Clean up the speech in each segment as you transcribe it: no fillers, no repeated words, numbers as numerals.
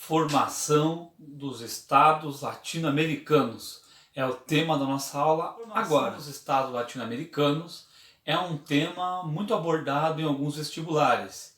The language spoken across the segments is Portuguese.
Formação dos estados latino-americanos é o tema da nossa aula agora. Os estados latino-americanos é um tema muito abordado em alguns vestibulares.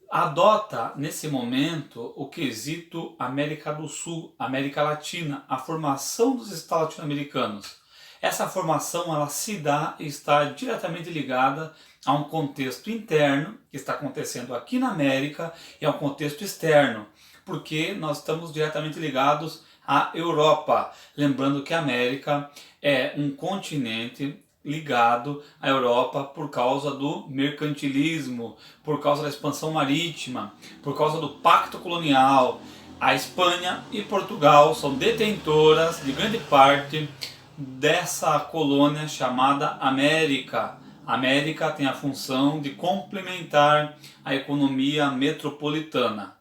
Adota, nesse momento, o quesito América do Sul, América Latina, a formação dos estados latino-americanos. Essa formação ela se dá e está diretamente ligada a um contexto interno que está acontecendo aqui na América e a um contexto externo, porque nós estamos diretamente ligados à Europa. Lembrando que a América é um continente ligado à Europa por causa do mercantilismo, por causa da expansão marítima, por causa do pacto colonial. A Espanha e Portugal são detentoras de grande parte dessa colônia chamada América. A América tem a função de complementar a economia metropolitana.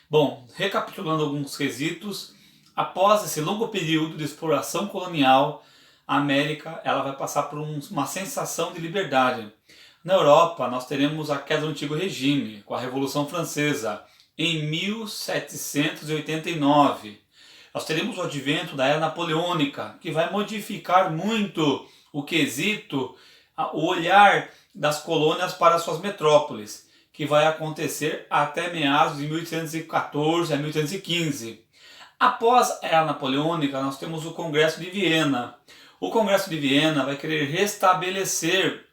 Bom, recapitulando alguns quesitos, após esse longo período de exploração colonial, a América ela vai passar por uma sensação de liberdade. Na Europa, nós teremos a queda do Antigo Regime, com a Revolução Francesa, em 1789. Nós teremos o advento da Era Napoleônica, que vai modificar muito o quesito, o olhar das colônias para suas metrópoles, que vai acontecer até meados de 1814 a 1815. Após a Era Napoleônica, nós temos o Congresso de Viena. O Congresso de Viena vai querer restabelecer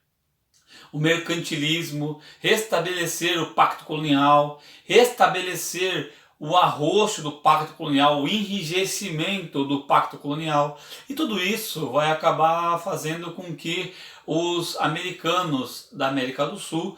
o mercantilismo, restabelecer o pacto colonial, restabelecer o arroxo do pacto colonial, o enrijecimento do pacto colonial. E tudo isso vai acabar fazendo com que os americanos da América do Sul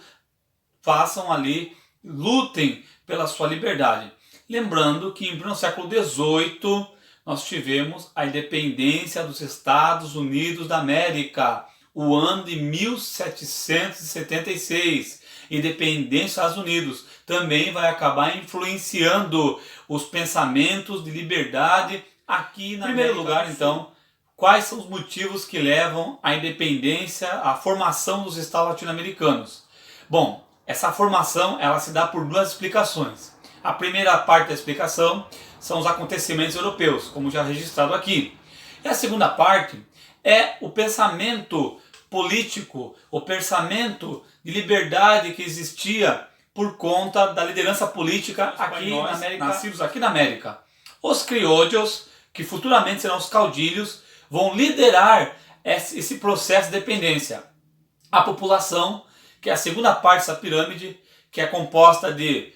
façam ali, lutem pela sua liberdade. Lembrando que em pleno século XVIII nós tivemos a independência dos Estados Unidos da América, o ano de 1776. Independência dos Estados Unidos também vai acabar influenciando os pensamentos de liberdade aqui na América. Em primeiro lugar, então, quais são os motivos que levam à independência, à formação dos Estados latino-americanos? Bom, essa formação ela se dá por duas explicações. A primeira parte da explicação são os acontecimentos europeus, como já registrado aqui. E a segunda parte é o pensamento político, o pensamento de liberdade que existia por conta da liderança política aqui na América, nascidos aqui na América. Os criollos, que futuramente serão os caudilhos, vão liderar esse processo de dependência. A população, que é a segunda parte dessa pirâmide, que é composta de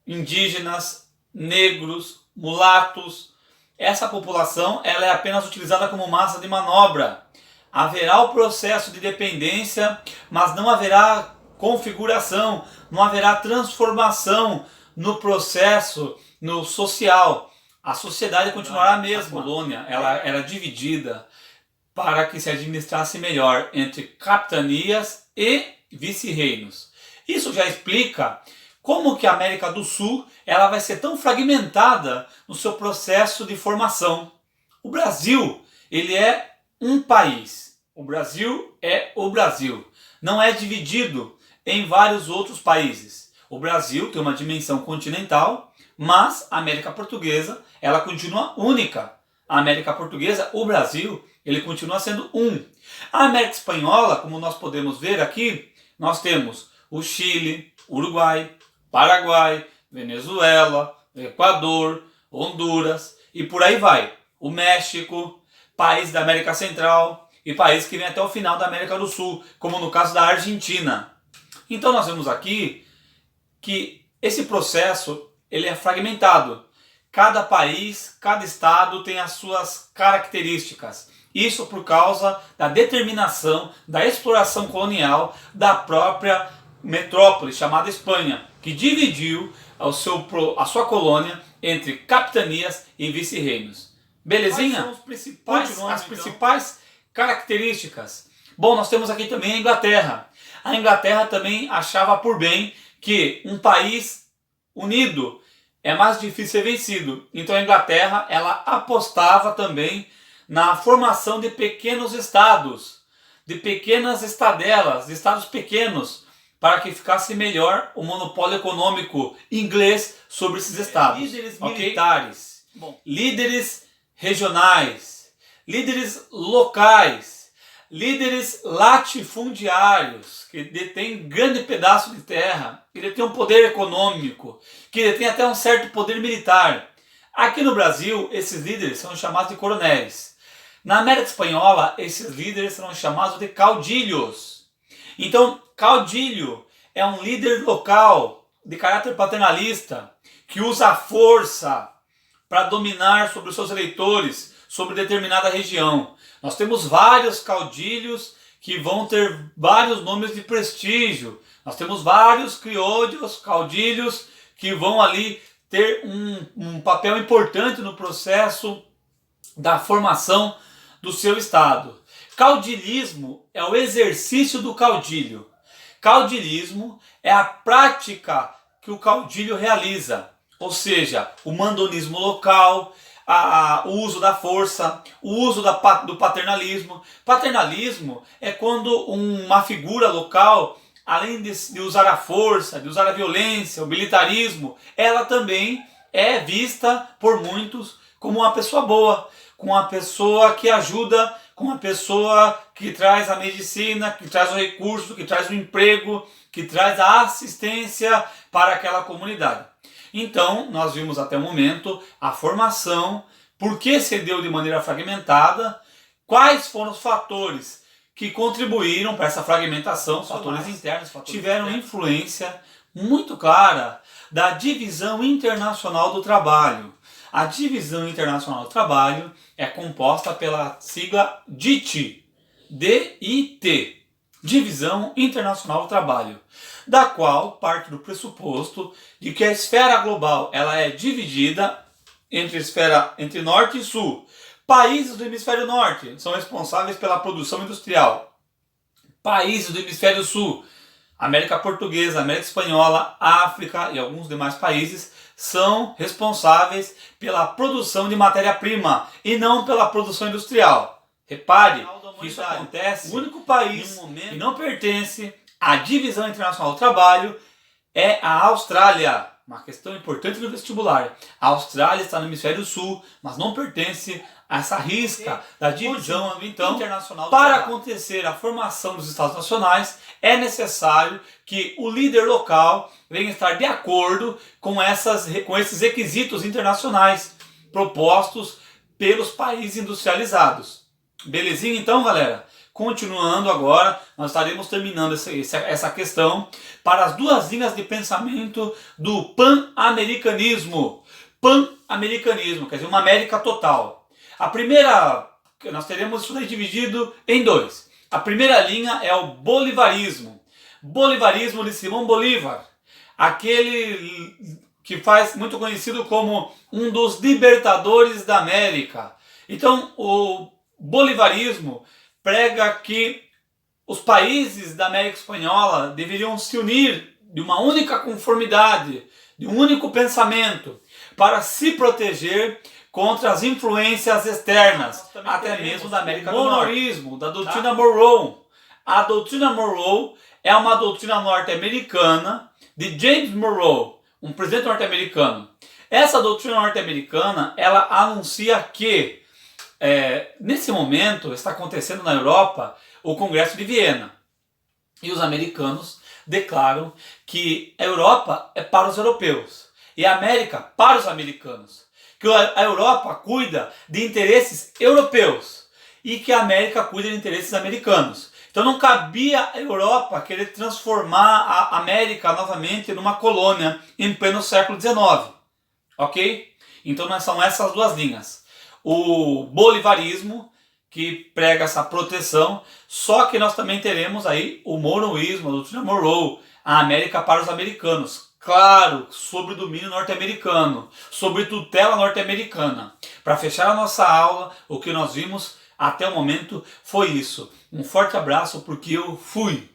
indígenas, negros, mulatos. Essa população ela é apenas utilizada como massa de manobra. Haverá o processo de dependência, mas não haverá configuração, não haverá transformação no processo, no social. A sociedade continuará a mesma. A colônia ela era dividida para que se administrasse melhor entre capitanias e vice-reinos. Isso já explica como que a América do Sul ela vai ser tão fragmentada no seu processo de formação. O Brasil, ele é um país. O Brasil é o Brasil. Não é dividido em vários outros países. O Brasil tem uma dimensão continental, mas a América Portuguesa, ela continua única. A América Portuguesa, o Brasil, ele continua sendo um. A América Espanhola, como nós podemos ver aqui, nós temos o Chile, Uruguai, Paraguai, Venezuela, Equador, Honduras e por aí vai. O México, país da América Central e país que vem até o final da América do Sul, como no caso da Argentina. Então nós vemos aqui que esse processo ele é fragmentado. Cada país, cada estado tem as suas características. Isso por causa da determinação, da exploração colonial da própria metrópole chamada Espanha, que dividiu a sua colônia entre capitanias e vice-reinos. Belezinha? Quais são as principais características? Bom, nós temos aqui também a Inglaterra. A Inglaterra também achava por bem que um país unido é mais difícil ser vencido. Então a Inglaterra ela apostava também na formação de pequenos estados, de pequenas estadelas, de estados pequenos, para que ficasse melhor o monopólio econômico inglês sobre esses estados. Líderes militares, líderes regionais, líderes locais, líderes latifundiários, que detêm grande pedaço de terra, que detêm um poder econômico, que detêm até um certo poder militar. Aqui no Brasil, esses líderes são chamados de coronéis. Na América Espanhola, esses líderes são chamados de caudilhos. Então, caudilho é um líder local de caráter paternalista que usa a força para dominar sobre os seus eleitores, sobre determinada região. Nós temos vários caudilhos que vão ter vários nomes de prestígio. Nós temos vários criollos, caudilhos, que vão ali ter um papel importante no processo da formação do seu estado. Caudilismo é o exercício do caudilho. Caudilismo é a prática que o caudilho realiza, ou seja, o mandonismo local, o uso da força, o uso do paternalismo. Paternalismo é quando uma figura local, além de usar a força, de usar a violência, o militarismo, ela também é vista por muitos como uma pessoa boa, como uma pessoa que ajuda, como uma pessoa que traz a medicina, que traz o recurso, que traz o emprego, que traz a assistência para aquela comunidade. Então, nós vimos até o momento a formação, por que se deu de maneira fragmentada, quais foram os fatores que contribuíram para essa fragmentação, fatores internos, tiveram influência muito clara da divisão internacional do trabalho. A divisão internacional do trabalho é composta pela sigla DIT, D-I-T, Divisão Internacional do Trabalho, da qual parte do pressuposto de que a esfera global ela é dividida entre norte e sul. Países do hemisfério norte são responsáveis pela produção industrial. Países do hemisfério sul, América Portuguesa, América Espanhola, África e alguns demais países são responsáveis pela produção de matéria-prima e não pela produção industrial. Repare que isso acontece, o único país que não pertence à divisão internacional do trabalho é a Austrália. Uma questão importante no vestibular. A Austrália está no hemisfério sul, mas não pertence a essa risca da divisão internacional do trabalho. Para acontecer a formação dos Estados Nacionais, é necessário que o líder local venha estar de acordo com esses requisitos internacionais propostos pelos países industrializados. Belezinha então, galera? Continuando agora, nós estaremos terminando essa questão para as duas linhas de pensamento do pan-americanismo. Pan-americanismo, quer dizer, uma América total. A primeira, nós teremos isso daí dividido em dois. A primeira linha é o bolivarismo. Bolivarismo de Simão Bolívar, aquele que faz muito conhecido como um dos libertadores da América. Então, o bolivarismo prega que os países da América Espanhola deveriam se unir de uma única conformidade, de um único pensamento, para se proteger contra as influências externas, até mesmo da América do Norte, da doutrina Monroe. A doutrina Monroe é uma doutrina norte-americana de James Monroe, um presidente norte-americano. Essa doutrina norte-americana, ela anuncia que nesse momento está acontecendo na Europa o Congresso de Viena. E os americanos declaram que a Europa é para os europeus e a América para os americanos. Que a Europa cuida de interesses europeus e que a América cuida de interesses americanos. Então não cabia a Europa querer transformar a América novamente numa colônia em pleno século XIX. Ok? Então são essas duas linhas. O bolivarismo, que prega essa proteção, só que nós também teremos aí o monroísmo, a doutrina Monroe, a América para os americanos. Claro, sob o domínio norte-americano, sob tutela norte-americana. Para fechar a nossa aula, o que nós vimos até o momento foi isso. Um forte abraço, porque eu fui!